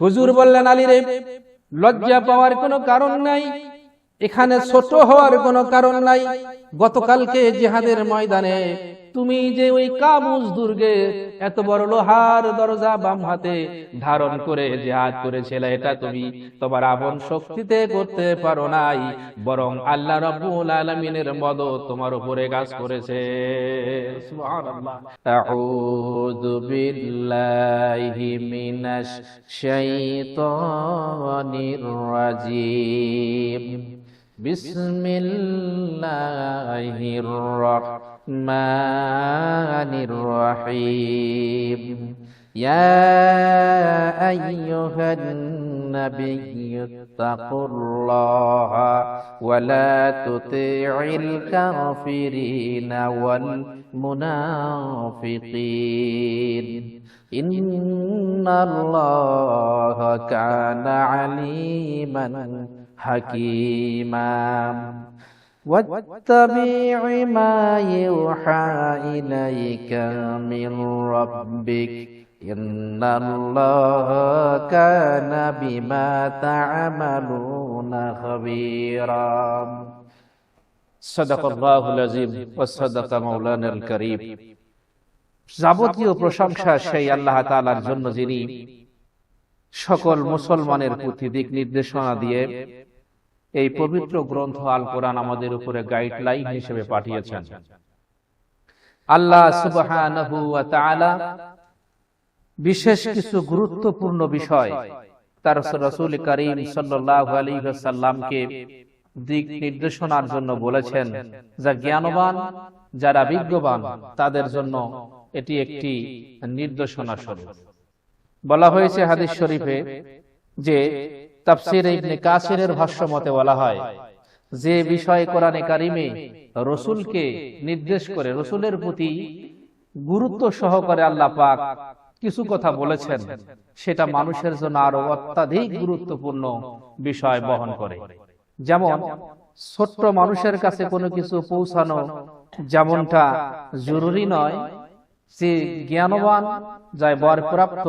হুজুর বললেন, আলী রে, লজ্জা পাওয়ার কোনো কারণ নাই, এখানে ছোট হওয়ার কোনো কারণ নাই। গতকালকে জিহাদের ময়দানে তুমি যে ওই কাবুস দুর্গে এত বড় লোহার দরজা বাম হাতে ধারণ করে জিহাদ করেছিলে, এটা তুমি তোমার আপন শক্তিতে করতে পারো নাই, বরং আল্লাহ রাব্বুল আলামিনের মদদ তোমার উপরে কাজ করেছে। সুবহানাল্লাহ। আউযু বিল্লাহি মিনাশ শাইতানির রাজিম। বিসমিল্লাহির রাহমানির রহিম। ইয়া আইয়ুহান নাবিয়্যু তাকুল্লাহা ওয়া লা তুতি'ল কাফিরিনা ওয়াল মুনাফিকিন ইন্নাল্লাহা কানা আলিমান হাকিমা। واتبع ما يوحى إليك من ربك إن الله كان بما تعملون خبيرا। صدق الله العظيم وصدق مولانا الكريم। যাবতীয় প্রশংসা সেই আল্লাহ তাআলার জন্য, যিনি সকল মুসলমানের প্রতি দিক নির্দেশনা দিয়ে এই পবিত্র গ্রন্থ আল কোরআন আমাদের উপরে গাইডলাইন হিসেবে পাঠিয়েছেন। আল্লাহ সুবহানাহু ওয়া তাআলা বিশেষ কিছু গুরুত্বপূর্ণ বিষয় তার রাসূল করিম সাল্লাল্লাহু আলাইহি ওয়াসাল্লামকে দিক নির্দেশনার জন্য বলেছেন, যা জ্ঞানবান, যারা বিজ্ঞবান, তাদের জন্য এটি একটি নির্দেশনা স্বরূপ। বলা হয়েছে হাদিস শরীফে যে তাফসীর ইবনে কাসিরের ভাষ্য মতে বলা হয়, যে বিষয় কোরআনে কারিমে রাসূলকে নির্দেশ করে, রাসূলের প্রতি গুরুত্ব সহকারে আল্লাহ পাক কিছু কথা বলেছেন, সেটা মানুষের জন্য আরো অত্যাধিক গুরুত্বপূর্ণ বিষয় বহন করে। যেমন ছোট্ট মানুষের কাছে কোনো কিছু পৌঁছানো যেমনটা জরুরি নয়, যে জ্ঞানবান, যারা বরপ্রাপ্ত,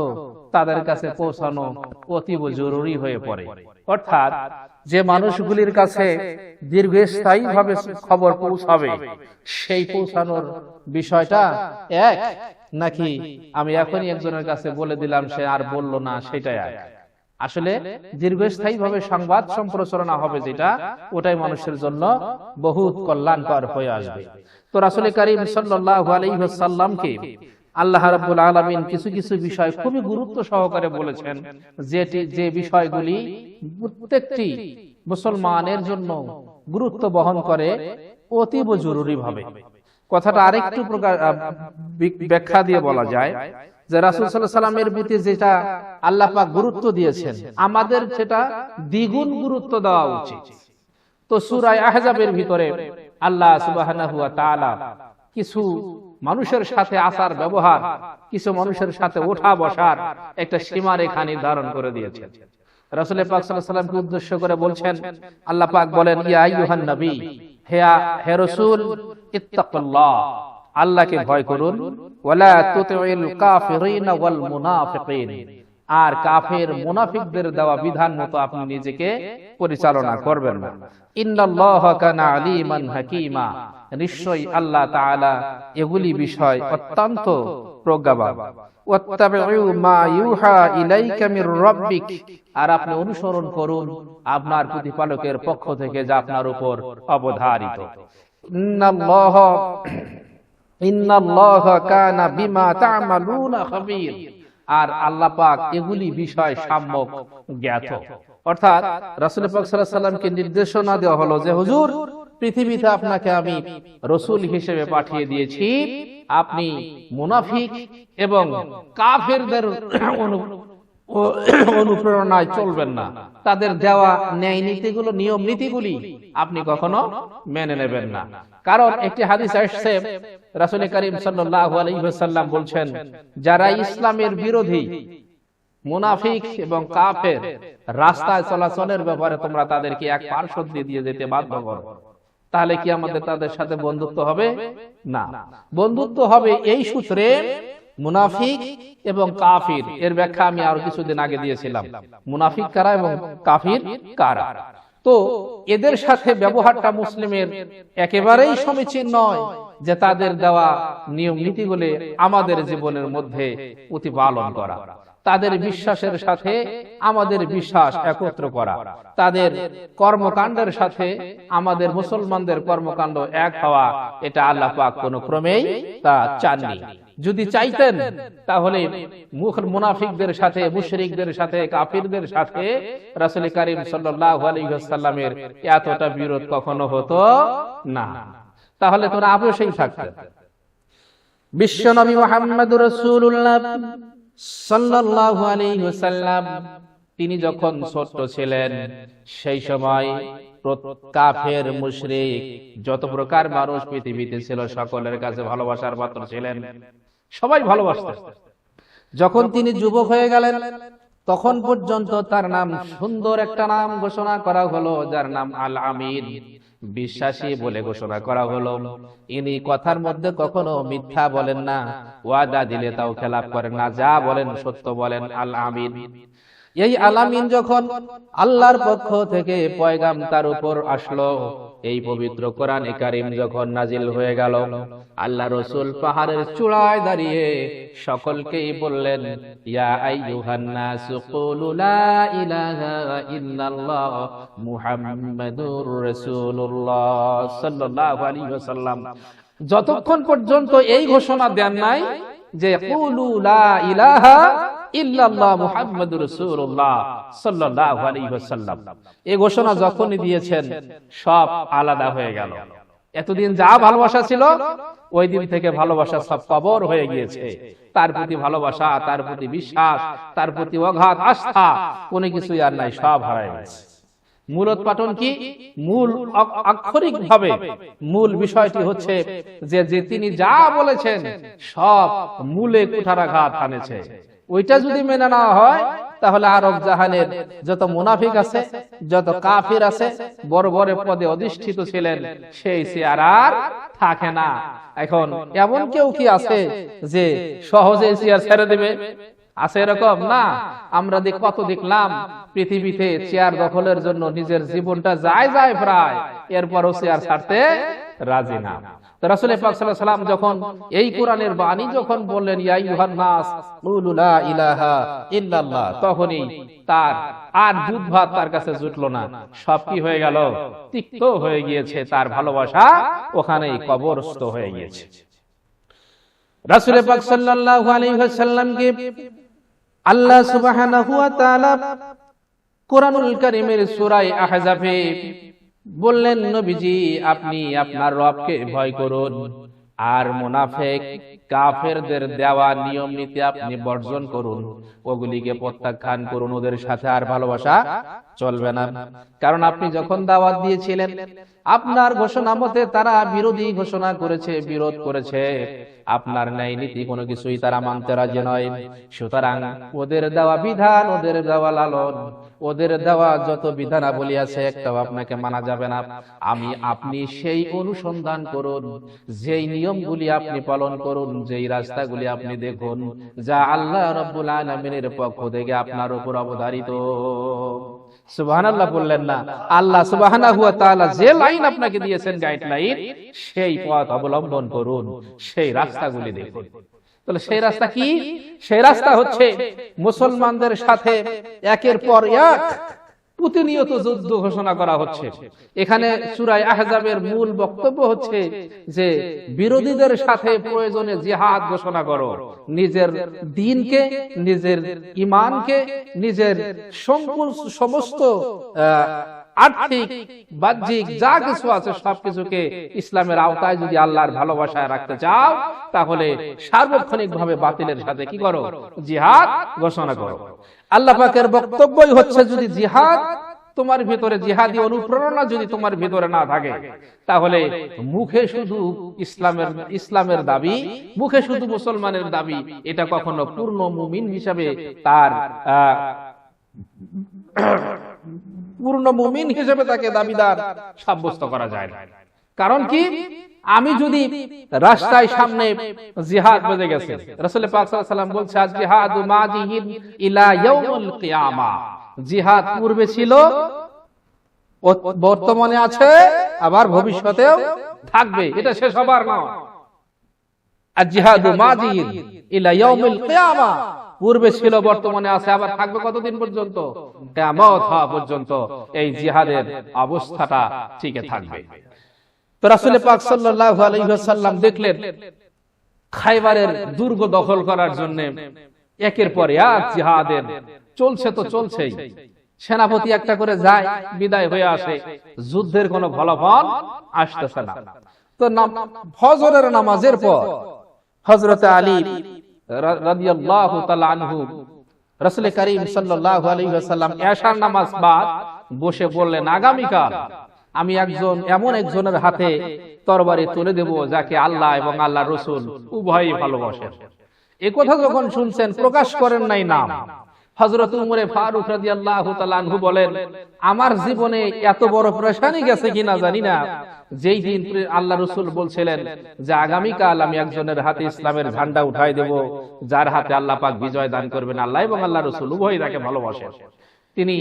তাদের কাছে পৌঁছানো অতীব জরুরি হয়ে পড়ে। অর্থাৎ যে মানুষগুলির কাছে দীর্ঘস্থায়ী ভাবে খবর পৌঁছাবে, সেই পৌঁছানোর বিষয়টা এক, নাকি আমি এখনই একজনের কাছে বলে দিলাম সে আর বলল না, সেটাই এক। আসলে দীর্ঘস্থায়ী ভাবে সংবাদ সম্প্রচারণা হবে যেটা, ওটাই মানুষের জন্য বহুত কল্যাণকর হয়ে আসবে। তো রাসূল করিম সাল্লাল্লাহু আলাইহি ওয়াসাল্লামকে আল্লাহ রাব্বুল আলামিন কিছু কিছু বিষয় খুবই গুরুত্ব সহকারে বলেছেন, যে বিষয়গুলি প্রত্যেকটি মুসলমানের জন্য গুরুত্ব বহন করে অতীব জরুরি ভাবে। কথাটা আরেকটু প্রকার ব্যাখ্যা দিয়ে বলা যায় যে রাসূল সাল্লাল্লাহু আলাইহি ওয়াসাল্লামের প্রতি যেটা আল্লাহ পাক গুরুত্ব দিয়েছেন, আমাদের সেটা দ্বিগুণ গুরুত্ব দেওয়া উচিত। তো সূরা আহজাবের ভিতরে আল্লাহ সুবহানাহু ওয়া তাআলা কিছু মানুষের সাথে আচার ব্যবহার, কিছু মানুষের সাথে ওঠা বসার একটা সীমারেখা নির্ধারণ করে দিয়েছেন। রাসূল পাক সাল্লাল্লাহু আলাইহি ওয়াসাল্লামকে উদ্দেশ্য করে বলছেন, আল্লাহ পাক বলেন, ইয়া আইয়ুহান নবী, হে রাসূল, ইত্তাকুল্লাহ, আল্লাহকে ভয় করুন, ওয়ালা তুতিউল কাফিরিনা ওয়াল মুনাফিকিন, আর কাফের মুনাফিকদের দেওয়া বিধান মতো আপনি নিজেকে পরিচালনা করবেন না। ইন্নাল্লাহা কানা আলিমান হাকীমা, নিশ্চয়ই আল্লাহ তাআলা এগুলি বিষয় অত্যন্ত প্রজ্ঞাবান। ওয়াত্তাবিউ মা ইউহা ইলাইকা মির রাব্বিক, আর আপনি অনুসরণ করুন আপনার প্রতিপালকের পক্ষ থেকে যা আপনার উপর অবধারিত। ইন্নাল্লাহা কানা বিমা তা'মালুনা খাবীর, আর আল্লাহ পাক এগুলি বিষয় সম্যক জ্ঞাত। অর্থাৎ রাসূল পাক সাল্লাল্লাহু আলাইহি ওয়াসাল্লামকে নির্দেশনা দেওয়া হলো যে হুজুর, পৃথিবীতে আপনাকে আমি রাসূল হিসেবে পাঠিয়ে দিয়েছি, আপনি মুনাফিক এবং কাফেরদের অনুপ্রেরণায় চলবেন না, তাদের দেওয়া ন্যায় নীতিগুলো, নিয়ম নীতিগুলি আপনি কখনো মেনে নেবেন না। কারণ একটি হাদিস আসছে, রাসূল করিম সাল্লাল্লাহু আলাইহি ওয়াসাল্লাম বলছেন, যারা ইসলামের বিরোধী, মুনাফিক এবং কাফের, রাস্তায় চলাচলের ব্যাপারে তোমরা তাদেরকে এক পার্শ্ব দিয়ে যেতে বাধ্য করো, তাহলে কি আমাদের তাদের সাথে বন্ধুত্ব হবে? না, বন্ধুত্ব হবে এই সূত্রে মুনাফিক এবং কাফির এর ব্যাখ্যা আমি আরো কিছুদিন আগে দিয়েছিলাম। মুনাফিক কারা এবং কাফির কারা। তো এদের সাথে ব্যবহারটা মুসলিমের একেবারেই সমীচীন নয়, যে তাদের দেওয়া নিয়ম নীতিগুলি আমাদের জীবনের মধ্যে প্রতিপালন করা, তাদের বিশ্বাসের সাথে আমাদের বিশ্বাস একত্র করা, তাদের কর্মকাণ্ডের সাথে আমাদের মুসলমানদের কর্মকাণ্ড এক হওয়া, এটা আল্লাহ পাক কোনো ক্রমেই তা চাননি। যদি চাইতেন তাহলে মুনাফিকদের সাথে, মুশরিকদের সাথে, কাফিরদের সাথে রাসূল করিম সাল্লাল্লাহু আলাইহি ওয়াসাল্লামের এতটা বিরোধ কখনো হতো না, তাহলে তোরা আপোষেই থাকতেন। বিশ্বনবী মুহাম্মদুর রাসূলুল্লাহ সাল্লাল্লাহু আলাইহি ওয়াসাল্লাম তিনি যখন ছোট ছিলেন, সেই সময় কাফের মুশরিক যত প্রকার মানুষ পৃথিবীতে ছিল সকলের কাছে ভালোবাসার পাত্র ছিলেন, সবাই ভালোবাসতেন। যখন তিনি যুবক হয়ে গেলেন তখন পর্যন্ত তার নাম, সুন্দর একটা নাম ঘোষণা করা হলো, যার নাম আল আমিন, বিশ্বাসী বলে ঘোষণা করা হলো। ইনি কথার মধ্যে কখনো মিথ্যা বলেন না, ওয়াদা দিলে তাও খেলাপ করেন না, যা বলেন সত্য বলেন, আল আমিন। এই আল আমিন যখন আল্লাহর পক্ষ থেকে পয়গাম তার উপর আসলো, এই পবিত্র কোরআনে কারীম যখন নাজিল হয়ে গেল, আল্লাহ রাসূল পাহাড়ের চূড়ায় দাঁড়িয়ে সকলকেই বললেন, ইয়া আইয়ুহান নাস কুলু লা ইলাহা ইল্লাল্লাহ মুহাম্মাদুর রাসূলুল্লাহ সাল্লাল্লাহু আলাইহি ওয়াসাল্লাম যতক্ষণ পর্যন্ত এই ঘোষণা দেন নাই যে কুলু লা ইলাহা ইল্লাল্লাহ মুহাম্মাদুর রাসূলুল্লাহ সাল্লাল্লাহু আলাইহি ওয়াসাল্লাম, এই ঘোষণা যখনই দিয়েছেন সব আলাদা হয়ে গেল। এতদিন যা ভালোবাসা ছিল ওই দিন থেকে ভালোবাসা সব কবর হয়ে গিয়েছে। তার প্রতি ভালোবাসা, তার প্রতি বিশ্বাস, তার প্রতি অগাধ আস্থা কোনো কিছুই আর নাই, সব হারিয়ে গেছে। মূলোৎপাটন কি? মূল আক্ষরিক ভাবে মূল বিষয়টি হচ্ছে যে তিনি যা বলেছেন সব মূলে কুঠারাঘাত আনেছে। ওইটা যদি মেনে নেওয়া হয় তাহলে আরব জাহানের যত মুনাফিক আছে, যত কাফির আছে, বড় বড় পদে অধিষ্ঠিত ছিলেন, সেই চেয়ার আর থাকে না। এখন এমন কেউ কি আছে যে সহজে চেয়ার ছেড়ে দেবে? আছে এরকম? না। আমরা কত দেখলাম পৃথিবীতে চেয়ার দখলের জন্য নিজের জীবনটা যায় প্রায়, এরপরও চেয়ার ছাড়তে রাজি না। রাসূল পাক সাল্লাল্লাহু আলাইহি ওয়াসাল্লাম যখন এই কোরআনের বাণী যখন বললেন, ইয়া আইয়ুহান নাস কুলু লা ইলাহা ইল্লাল্লাহ, তখনই তার আর দুধ ভাত তার কাছে জুটলো না, সব কি হয়ে গেল? তিক্ত হয়ে গিয়েছে। তার ভালোবাসা ওখানেই কবরস্থ হয়ে গিয়েছে। রাসূল পাক সাল্লাল্লাহু আলাইহি ওয়াসাল্লামকে আল্লাহ সুবহানাহু ওয়া তাআলা কোরআনুল কারীমের সূরা আহজাবে বললেন, নবীজি আপনি আপনার রবকে ভয় করুন, আর মুনাফিক কাফেরদের দেওয়া নিয়ম নীতি আপনি বর্জন করুন, ওগুলিকে প্রত্যাখ্যান করুন, ওদের সাথে আর ভালোবাসা চলবে না। কারণ আপনি যখন দাওয়াত দিয়েছিলেন আপনার ঘোষণা মতে তারা বিরোধী ঘোষণা করেছে, বিরোধ করেছে, আপনার ন্যায় নীতি কোনো কিছুই তারা মানতে রাজি নয়। সুতরাং ওদের দেওয়া বিধান, ওদের দেওয়া লালন, ওদের দেওয়া যত বিধানাবলী আছে একটাও আপনাকে মানা যাবে না। আপনি সেই অনুসন্ধান করুন, যেই নিয়মগুলি আপনি পালন করুন, যেই রাস্তাগুলি আপনি দেখুন, যা আল্লাহ রাব্বুল আলামিনের পক্ষ থেকে আপনার উপর অবধারিত। সুবহানাল্লাহ বললেন না? আল্লাহ সুবহানাহু ওয়া তাআলা যে লাইন আপনাকে দিয়েছেন, গাইডলাইন, সেই পথ অবলম্বন করুন, সেই রাস্তাগুলি দেখুন। তাহলে সেই রাস্তা কি? সেই রাস্তা হচ্ছে মুসলমানদের সাথে একের পর এক প্রতিনিয়ত যুদ্ধ ঘোষণা করা হচ্ছে। এখানে সূরা আহজাবের মূল বক্তব্য হচ্ছে যে বিরোধীদের সাথে প্রয়োজনে জিহাদ ঘোষণা করো, নিজের দ্বীনকে, নিজের ঈমানকে, নিজের সমস্ত আর্থিক বাহ্যিক যা কিছু আছে সবকিছুকে ইসলামের আওতায় যদি আল্লাহর ভালোবাসায় রাখতে চাও, তাহলে সার্বক্ষণিক ভাবে বাতিলের সাথে কি করো? জিহাদ ঘোষণা করো। আল্লাহ পাকের বক্তব্যই হচ্ছে, যদি জিহাদ তোমার ভিতরে, জিহাদি অনুপ্রেরণা যদি তোমার ভিতরে না থাকে, তাহলে মুখে শুধু ইসলামের দাবি, মুখে শুধু মুসলমানের দাবি, এটা কখনো পূর্ণ মুমিন হিসাবে তার পূর্ণ মুমিন হিসেবে তাকে দাবিদার সাব্যস্ত করা যায় না। কারণ কি? আমি যদি রাস্তায় সামনে জিহাদ বেজে গেছে, রাসূল পাক সাল্লাল্লাহু আলাইহি ওয়াসাল্লাম বলছে আজ জিহাদু মাদিহিন ইলা ইয়াউমুল কিয়ামা, জিহাদ পূর্বে ছিল, বর্তমানে আছে, আবার ভবিষ্যতেও থাকবে, এটা শেষ হবার নয়। আর জিহাদু মাদিহিন ইলা ইয়াউমুল কিয়ামা, পূর্বে ছিল, বর্তমানে আছে, আবার থাকবে কতদিন পর্যন্ত? কিয়ামত হওয়া পর্যন্ত এই জিহাদের অবস্থাটা টিকে থাকবে। তো রাসূল পাক সাল্লাল্লাহু আলাইহি ওয়াসাল্লাম দেখলেন খায়বারের দুর্গ দখল করার জন্য একের পর এক জিহাদের চলছে, তো চলছেই, সেনাপতি একটা করে যায়, বিদায় হয়ে আসে, যুদ্ধের কোনো ফলাফল আসতেছে না। তো ফজরের নামাজের পর হযরত আলী রাদিয়াল্লাহু তাআলা আনহু রাসূল করিম সাল্লাল্লাহু আলাইহি ওয়াসাল্লাম এশার নামাজ বাদ বসে বললেন, আগামীকাল আমি এমন একজনের হাতে তরবারি তুলে দেব যাকে আল্লাহ এবং আল্লাহ রাসূল উভয়ই ভালোবাসেন। এই কথা যখন শুনছেন, প্রকাশ করেন নাই নাম, হযরত উমরে ফারুক রাদিয়াল্লাহু তাআলা আনহু বলেন, আমার জীবনে এত বড় পেরেশানি গেছে কিনা জানি না, যেই দিন আল্লাহ রাসূল বলছিলেন যে আগামীকাল আমি একজনের হাতে ইসলামের ঝান্ডা উঠাই দেব যার হাতে আল্লাহ পাক বিজয় দান করবেন, আল্লাহ এবং আল্লাহ রাসূল উভয়ই তাকে ভালোবাসেন। তিনি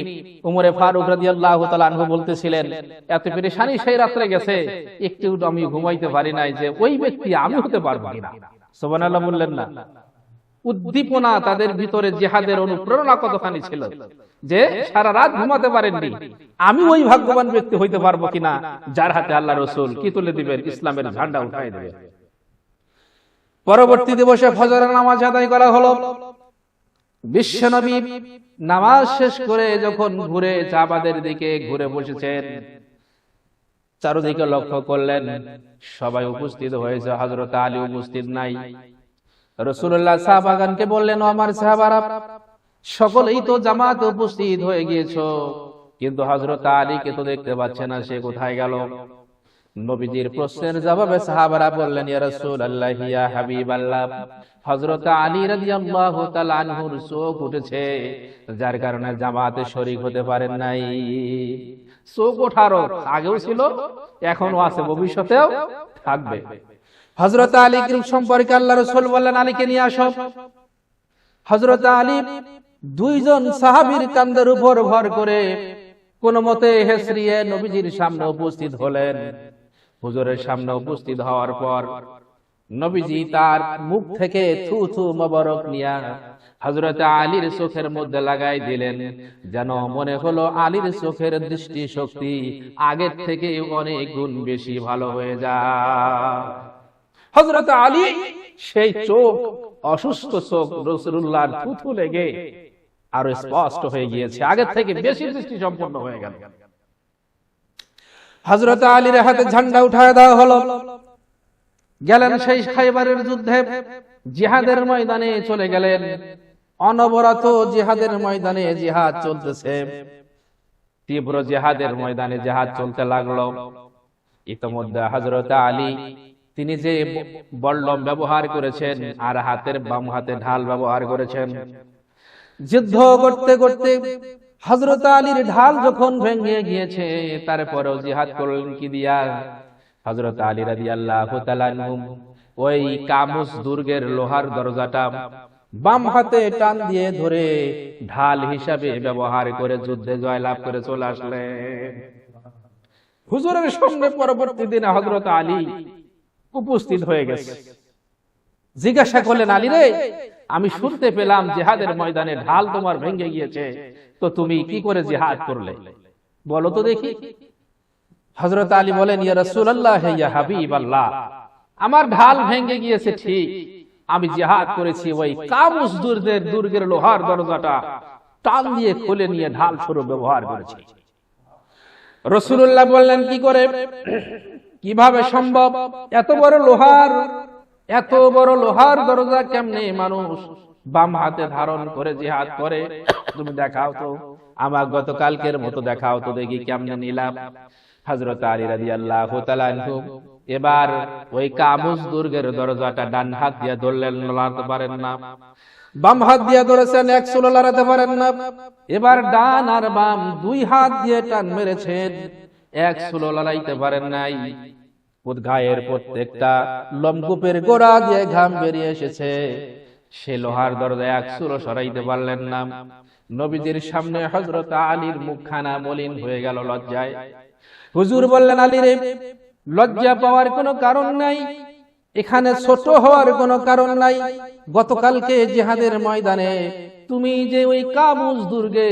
উমরে ফারুক রাদিয়াল্লাহু তাআলা আনহু বলতেছিলেন, এত পেরেশানি সেই রাতে গেছে, একটু আমি ঘুমাইতে পারি নাই যে ওই ব্যক্তি আমি হতে পারবো কিনা। সুবহানাল্লাহ বললেন না? উদ্দীপনা তাদের ভিতরে, জিহাদের অনুপ্রেরণা কতখানি ছিল যে সারা রাত ঘুমাতে পারেননি, আমি ওই ভাগ্যবান ব্যক্তি হইতে পারবো কিনা যার হাতে আল্লাহ রাসূল কি তুলে দিবেন, ইসলামের ঝান্ডা উঠাই দিবেন। পরবর্তী দিবসে ফজরের নামাজ আদায় করা হলো। বিশ্বনবী নামাজ শেষ করে যখন ঘুরে সাহাবাদের দিকে ঘুরে বসেছেন, চারদিকে লক্ষ্য করলেন সবাই উপস্থিত হয়েছে, হযরত আলী উপস্থিত নাই। রাসূলুল্লাহ সাহাবাগণকে বললেন, আমার সাহাবারা সকলেই তো জামাতে উপস্থিত হয়ে গিয়েছো, কিন্তু হযরত আলীকে তো দেখতে পাচ্ছে না, সে কোথায় গেল? নবীজির প্রশ্নের জবাবে সাহাবারা বললেন, ইয়া রাসূলুল্লাহ, ইয়া হাবিবাল্লাহ, হযরত আলী রাদিয়াল্লাহু তাআলা আনহুর চোখ উঠেছে, যার কারণে জামাতে শরীক হতে পারেন নাই। চোখ ওঠারও আগেও ছিল, এখনো আছে, ভবিষ্যতেও থাকবে। হযরত আলীর সম্পর্কে আল্লাহ রাসূল বললেন, আলীকে নিয়ে আসো। হযরত আলী দুইজন সাহাবীর কাঁধের উপর ভর করে কোন মতে হেসরিয়ে নবীজির সামনে উপস্থিত হলেন। হুজুরের সামনে উপস্থিত হওয়ার পর নবীজি তার মুখ থেকে থু থু মোবারক নিয়া হযরত আলীর চোখের মধ্যে লাগাই দিলেন, যেন মনে হলো আলীর চোখের দৃষ্টি শক্তি আগের থেকে অনেক গুণ বেশি ভালো হয়ে যায়। হযরত আলী সেই চোখ, অসুস্থ চোখ, রাসূলুল্লাহর থুথু লেগে আরো স্পষ্ট হয়ে গিয়েছে, আগের থেকে বেশি দৃষ্টি সম্পন্ন হয়ে গেল। হযরত আলীর হাতে ঝান্ডা উঠায় দেওয়া হলো। গেলেন সেই খায়বারের যুদ্ধে, জিহাদের ময়দানে চলে গেলেন। অনবরত জিহাদের ময়দানে জিহাদ চলতেছে, তীব্র জিহাদের ময়দানে জিহাদ চলতে লাগলো। ইতোমধ্যে হযরত আলী তিনি যে বল্লম ব্যবহার করেছেন আর হাতের বাম হাতে ঢাল ব্যবহার করেছেন, যুদ্ধ করতে করতে হযরত আলীর ঢাল যখন ভেঙে গিয়েছে, তারপরেও জিহাদ করলেন কি দিয়া? হযরত আলী রাদিয়াল্লাহু তাআলা আনহু ওই কামুস দুর্গের লোহার দরজাটা বাম হাতে টান দিয়ে ধরে ঢাল হিসাবে ব্যবহার করে যুদ্ধে জয়লাভ করে চলে আসলেন। হুজুরের সামনে পরবর্তী দিনে হযরত আলী উপস্থিত হয়ে গেছে। জিজ্ঞাসা করলেন, আলী রে, আমি শুনতে পেলাম জিহাদের ময়দানে ঢাল তোমার ভেঙে গিয়েছে, তো তুমি কি করে জিহাদ করলে, বলো তো দেখি। হযরত আলী বলেন, ইয়া রাসূলুল্লাহ, ইয়া হাবিবাল্লাহ, আমার ঢাল ভেঙে গিয়েছে ঠিক, আমি জিহাদ করেছি ওই কামুস দুর্গের লোহার দরজাটা টান দিয়ে খুলে নিয়ে ঢাল স্বরূপ ব্যবহার করেছি। রাসূলুল্লাহ বললেন, কি করে, কিভাবে সম্ভব? এত বড় লোহার দরজা কেমনে মানুষ বাম হাতে ধারণ করে জিহাদ করে? তুমি দেখাও তো, আমার গতকালকের মতো দেখাও তো দেখি কেমনে নিলাম। হযরত আলী রাদিয়াল্লাহু তাআলা আনহু এবার ওই কামুস দুর্গের দরজাটা ডান হাত দিয়ে ধরলেন, লড়াতে পারেন না। বাম হাত দিয়ে ধরেছেন, এক চুলো লড়াতে পারেন না। এবার ডান আর বাম দুই হাত দিয়ে টান মেরেছেন, এক চুলো লড়াইতে পারেন নাই। গায়ের প্রত্যেকটা লোমকূপের গোড়া দিয়ে ঘাম বেরিয়ে এসেছে। সে লোহার দরজায় এক চুলও সরাইতে পারলেন না। নবীজির সামনে হযরত আলীর মুখখানা মলিন হয়ে গেল লজ্জায়। হুজুর বললেন, আলী রে, লজ্জা পাওয়ার কোনো কারণ নাই, এখানে ছোট হওয়ার কোনো কারণ নাই। গতকালকে জিহাদের ময়দানে তুমি যে ওই কাবুস দুর্গে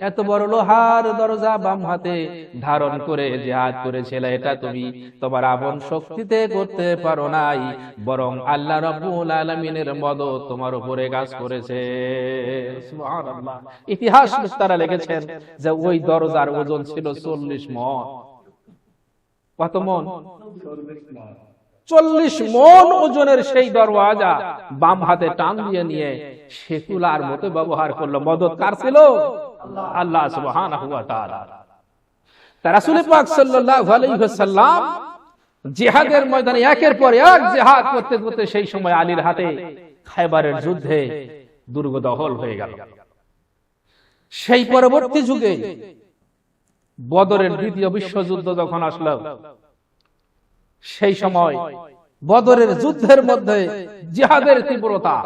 এত বড় লোহার দরজা বাম হাতে ধারণ করে জিহাদ করেছিলে, এটা তুমি তোমার আপন শক্তিতে করতে পারো নাই, বরং আল্লাহ রাব্বুল আলামিনের মদদ তোমার উপরে কাজ করেছে। সুবহানাল্লাহ। ইতিহাস তারা লিখেছেন যে ওই দরজার ওজন ছিল 40 মণ। কত মণ? 40 মণ ওজনের সেই দরওয়াজা বাম হাতে টান দিয়ে নিয়ে সে তুলার মতো ব্যবহার করলো। মদদ কার ছিল? আল্লাহ সুবহানাহু ওয়া তাআলা। তার রাসূল পাক সাল্লাল্লাহু আলাইহি ওয়াসাল্লাম জিহাদের ময়দানে একের পর এক জিহাদ করতে করতে সেই সময় আলীর হাতে খায়বারের যুদ্ধে দুর্গ দখল হয়ে গেল। সেই পরবর্তী যুগে বদরের দ্বিতীয় বিশ্বযুদ্ধ যখন আসলো, সেই সময় বদরের যুদ্ধের মধ্যে জিহাদের তীব্রতা,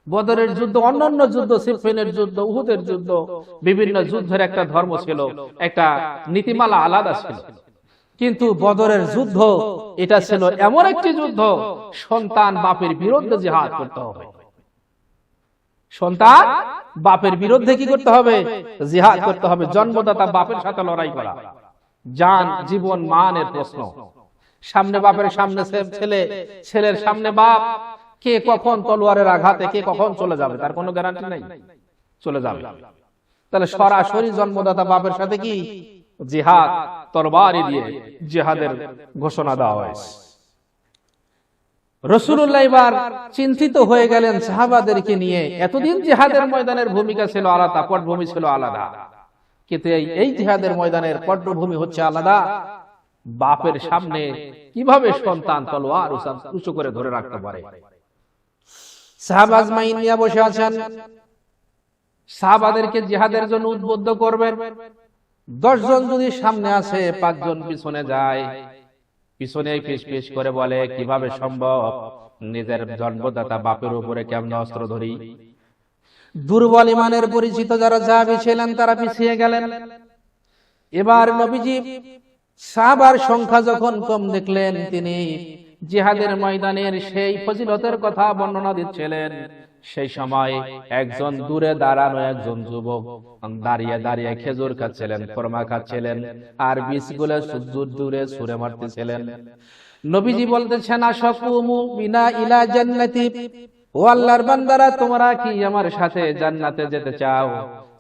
বদরের যুদ্ধ, অন্যান্য যুদ্ধ, সিফিনের যুদ্ধ, উহুদের যুদ্ধ, বিভিন্ন যুদ্ধের একটা ধর্ম ছিল, একটা নীতিমালা আলাদা ছিল। কিন্তু বদরের যুদ্ধ এটা ছিল এমন একটি যুদ্ধ, সন্তান বাপের বিরুদ্ধে জিহাদ করতে হবে। সন্তান বাপের বিরুদ্ধে কি করতে হবে? জিহাদ করতে হবে। জন্মদাতা বাপের সাথে লড়াই করা, জান জীবন মানের প্রশ্ন। সামনে বাপের সামনে ছেলে, ছেলের সামনে বাপ, কে কখন তলোয়ারের আঘাতে কে কখন চলে যাবে তার কোনো গ্যারান্টি নাই, চলে যাবে। তাহলে সরাসরি জন্মদাতা বাপের সাথে কি জিহাদ, তরবারি দিয়ে জিহাদের ঘোষণা দেওয়া হয়েছে। রাসূলুল্লাহ এবার চিন্তিত হয়ে গেলেন সাহাবাদেরকে নিয়ে। এতদিন জিহাদের ময়দানের ভূমিকা ছিল আলাদা, পটভূমি ছিল আলাদা, কিন্তু এই জিহাদের ময়দানের পটভূমি হচ্ছে আলাদা। বাপের সামনে কিভাবে সন্তান তলোয়ার উঁচু করে ধরে রাখতে পারে? সাহাবা আজমাইন নিয়ে বসে আছেন, সাহাবাদেরকে জিহাদের জন্য উদ্বুদ্ধ করবেন। 10 জন যদি সামনে আসে, 5 জন পিছনে যায়, পিছনে ফিস করে বলে কিভাবে সম্ভব, নিজের জন্মদাতা বাপের উপরে কেমন অস্ত্র ধরি। দুর্বল ইমানের পরিচিত যারা সাহাবী ছিলেন তারা পিছিয়ে গেলেন। এবার নবীজি সাহাবার সংখ্যা যখন কম দেখলেন, তিনি জিহাদের ময়দানের সেই ফজিলতের কথা বর্ণনা দিচ্ছিলেন। সেই সময় একজন দূরে দাঁড়ানো একজন যুবক দাঁড়িয়ে দাঁড়িয়ে খেজুর খাচ্ছিলেন, খোরমা খাচ্ছিলেন, আর বীজগুলো দূরে ছুঁড়ে মারতেছিলেন। নবীজি বলতেছেন, আশাকুমু বিনা ইলা জান্নাতি, ও আল্লাহর বান্দারা, তোমরা কি আমার সাথে জান্নাতে যেতে চাও?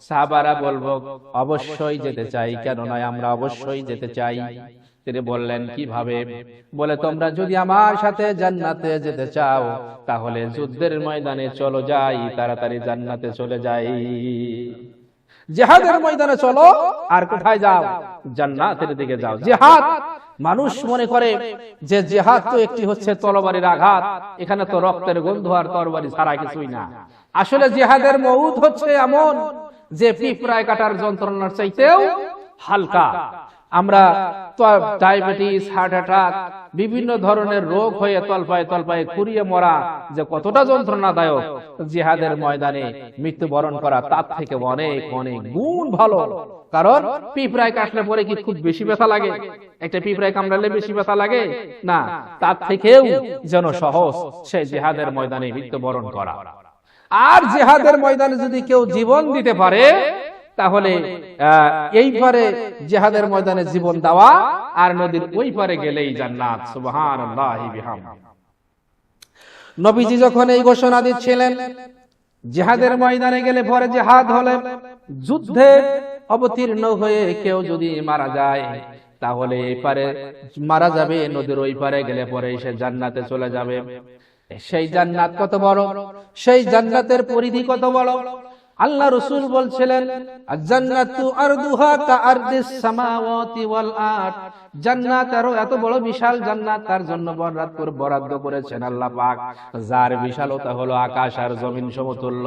সাহাবারা বলবো, অবশ্যই যেতে চাই, কেন নয়, আমরা অবশ্যই যেতে চাই। তিনি বললেন, কিভাবে? বলে, তোমরা যদি আমার সাথে জান্নাতে যেতে চাও তাহলে যুদ্ধের ময়দানে চলো যাই, তাড়াতাড়ি জান্নাতে চলে যাই। জিহাদের ময়দানে চলো, আর কোথায় যাও? জান্নাতের দিকে যাও। জিহাদ, মানুষ মনে করে যে জিহাদ তো একটি হচ্ছে তরবারির আঘাত, এখানে তো রক্তের গন্ধ আর তরবারি ছাড়া কিছুই না। আসলে জিহাদের মউত হচ্ছে এমন যে পিঁপড়ায় কাটার যন্ত্রণার চাইতেও হালকা। আমরা ডায়াবেটিস, হার্ট অ্যাটাক, বিভিন্ন ধরনের রোগ হয়ে তলপায় তলপায় খুঁড়িয়ে মরা যে কতটা যন্ত্রণাদায়ক, জিহাদের ময়দানে মৃত্যুবরণ করা তার থেকে অনেক অনেক গুণ ভালো। কারণ পিঁপড়ায় কাটলে পরে কি খুব বেশি ব্যথা লাগে? একটা পিঁপড়ায় কামড়ালে বেশি ব্যথা লাগে না, তার থেকেও যেন সহজ সেই জিহাদের ময়দানে মৃত্যুবরণ করা। আর জিহাদের ময়দানে যদি কেউ জীবন দিতে পারে তাহলে এই পারে জিহাদের ময়দানে জীবন দেওয়া আর নদীর ওই পারে গেলেই জান্নাত। সুবহানাল্লাহি বিহামদিহি। নবীজি যখন এই ঘোষণা দিচ্ছিলেন, জিহাদের ময়দানে গেলে পরে জিহাদ হলে যুদ্ধে অবতীর্ণ হয়ে কেউ যদি মারা যায় তাহলে এই পারে মারা যাবে, নদীর ওই পারে গেলে পরে সে জান্নাতে চলে যাবে। সেই জান্নাত কত বড়, সেই জান্নাতের পরিধি কত বড়! আল্লাহ রাসূল বলছিলেন জান্নাতু আরদুহা কাআরদিস সামাওয়াতি ওয়াল আরদ, জান্নাত এত বড় বিশাল জান্নাত তার জন্য বরাদ্দ করেছেন আল্লাহ পাক, যার বিশালতা হলো আকাশ আর জমিন সমতুল্য।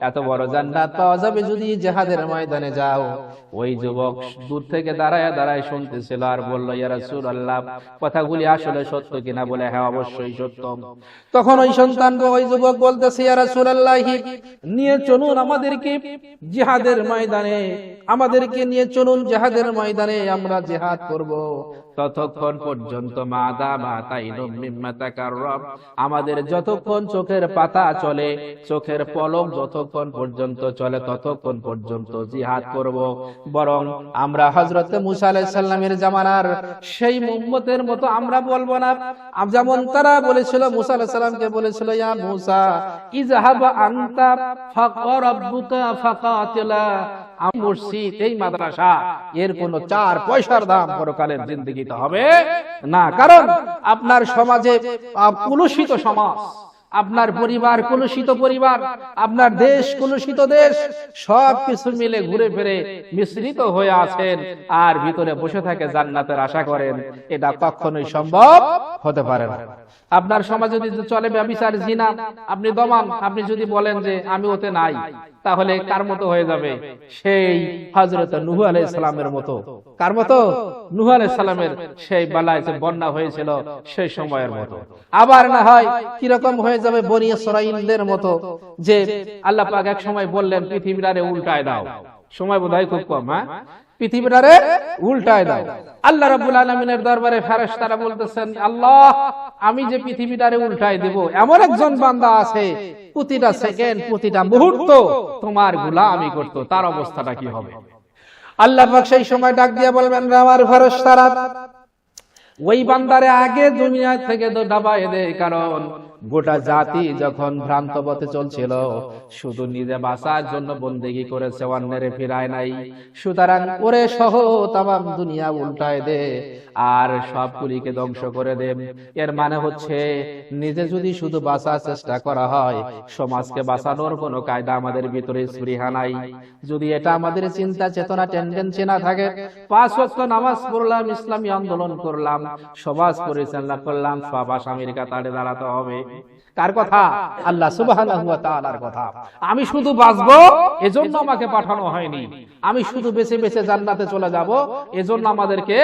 এত বড় জান্নাত পাওয়া যাবে যদি জিহাদের ময়দানে যাও। ওই যুবক দূর থেকে দাঁড়ায় দাঁড়ায় শুনতেছিল আর বলল, ইয়া রাসূলুল্লাহ, কথাগুলি আসলে সত্য কিনা? বলে, হ্যাঁ অবশ্যই সত্য। তখন ওই সন্তান ওই যুবক বলতেছে, ইয়া রাসূলুল্লাহ, নিয়ে চলুন আমাদেরকে জিহাদের ময়দানে, আমাদেরকে নিয়ে চলুন জিহাদের ময়দানে, আমরা জিহাদ করব। ততক্ষণ পর্যন্ত আমাদের যতক্ষণ চোখের পাতা চলে, চোখের পলক যতক্ষণ পর্যন্ত চলে, ততক্ষণ পর্যন্ত জিহাদ করব। বরং আমরা হযরত মুসা আলাইহিস সালামের জামানার সেই উম্মতের মতো আমরা বলবো না, যেমন তারা বলেছিল, মুসা আলাইহিস সালামকে বলেছিল, ইয়া মুসা ইযহাব আনতা ফারাব্বুকা ফাকাতিলা। মসজিদ, এই মাদ্রাসা, এর কোন 4 পয়সার দাম পরকালের জিন্দেগিতে হবে না। কারণ আপনার সমাজে কলুষিত সমাজ, আপনার পরিবার কলুষিত পরিবার, আপনার দেশ কলুষিত দেশ, সবকিছু মিলে ঘুরে ফিরে মিশ্রিত হয়ে আছেন আর ভিতরে বসে থাকে জান্নাতের আশা করেন, এটা কখনোই সম্ভব হতে পারে না। আপনার সমাজে যদি চলে ব্যভিচার, জিনা, আপনি দমান, আপনি যদি বলেন যে আমি ওতে নাই, তাহলে কার মতো হয়ে যাবে? সেই হযরত নূহ আলাইহিস সালামের মতো। কার মতো? নূহ আলাইহিস সালামের সেই বেলায় যে বন্যা হয়েছিল সেই সময়ের মতো। আবার না হয় কিরকম হয়ে যাবে? বনি ইসরাঈলদের মতো, যে আল্লাহ পাক এক সময় বললেন পৃথিবীটারে উল্টায় দাও। সময় বোধহয় খুব কম, হ্যাঁ, পৃথিবীটারে উল্টায় দাও। আল্লাহ রাব্বুল আলামিনের দরবারে ফেরেশতারা বলতেছেন, আল্লাহ, আমি যে পৃথিবীটারে উল্টায় দেব, এমন একজন বান্দা আছে প্রতিটা সেকেন্ড, প্রতিটা মুহূর্ত তোমার গোলামি করত, তার অবস্থাটা কি হবে? আল্লাহ পাক সেই সময় ডাক দিয়ে বলবেন, আমার ফেরেশতারা ওই বান্দারে আগে দুনিয়া থেকে তো দাবায় দেয়, কারণ গোটা জাতি যখন ভ্রান্ত পথে চলছিল, শুধু নিজে বাঁচার জন্য বন্দেগী করেছে, অন্যের ফিরায় নাই। সুতরাং ওরে সহ তামাম দুনিয়া উল্টায় দে আর সবগুলিকে ধ্বংস করে দে। এর মানে হচ্ছে, নিজে যদি শুধু বাঁচার চেষ্টা করা হয়, সমাজকে বাঁচানোর কোনো কায়দা আমাদের ভিতরে স্পৃহা নাই। যদি এটা আমাদের চিন্তা চেতনা টেন্ডেন্সি না থাকে, 5 ওয়াক্ত নামাজ পড়লাম, ইসলামী আন্দোলন করলাম, সমাজ পরিচালনা করলাম, সব আসামির কাতারে দাঁড়াতে হবে। কার কথা? আল্লাহ সুবহানাহু ওয়া তাআলার কথা। আমি শুধু বাঁচবো এজন্য আমাকে পাঠানো হয়নি, আমি শুধু বেঁচে বেঁচে জান্নাতে চলে যাব এজন্য আমাদেরকে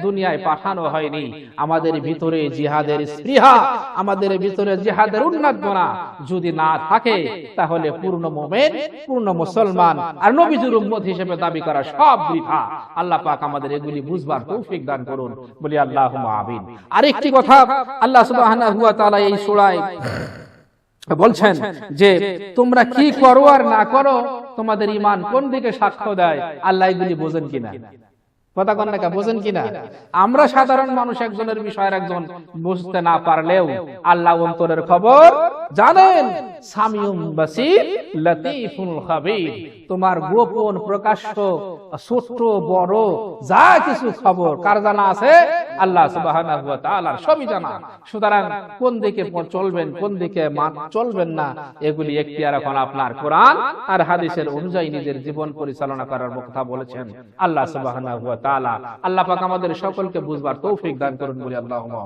দুনিয়ায় পাঠানো হয়নি। আমাদের ভিতরে জিহাদের স্পৃহা, আমাদের ভিতরে জিহাদের উন্মাদনা যদি না থাকে, তাহলে পূর্ণ মুমিন, পূর্ণ মুসলমান আর নবীজির উম্মত হিসেবে দাবি করা সব বৃথা। আল্লাহ পাক আমাদের এগুলি বুঝবার তৌফিক দান করুন, বলি আল্লাহুম্মা আমিন। আরেকটি কথা আল্লাহ সুবহানাহু ওয়া তাআলা এই সূরায় বলছেন যে তোমরা কি করো আর না করো, তোমাদের ঈমান কোন দিকে সাক্ষ্য দেয়, আল্লাহ এগুলি বোঝেন কিনা? কথা কন না, বোঝেন কিনা? আমরা সাধারণ মানুষ একজনের বিষয়ের একজন বুঝতে না পারলেও আল্লাহ অন্তরের খবর জানেন। সামিউম বাসীর লতীফুল খাবীর, তোমার গোপন প্রকাশ্য ছোট বড় যা কিছু খবর কার জানা আছে? আল্লাহ সুবহানাহু ওয়া তাআলার সবই জানা। সুতরাং কোন দিকে চলবেন, কোন দিকে চলবেন না, এগুলি এখতিয়ার এখন আপনার। কোরআন আর হাদিসের অনুযায়ী নিজের জীবন পরিচালনা করার কথা বলেছেন আল্লাহ সুবহানাহু ওয়া তাআলা। আল্লাহ পাক আমাদের সকলকে বুঝবার তৌফিক দান করুন, বলি আল্লাহুম্মা।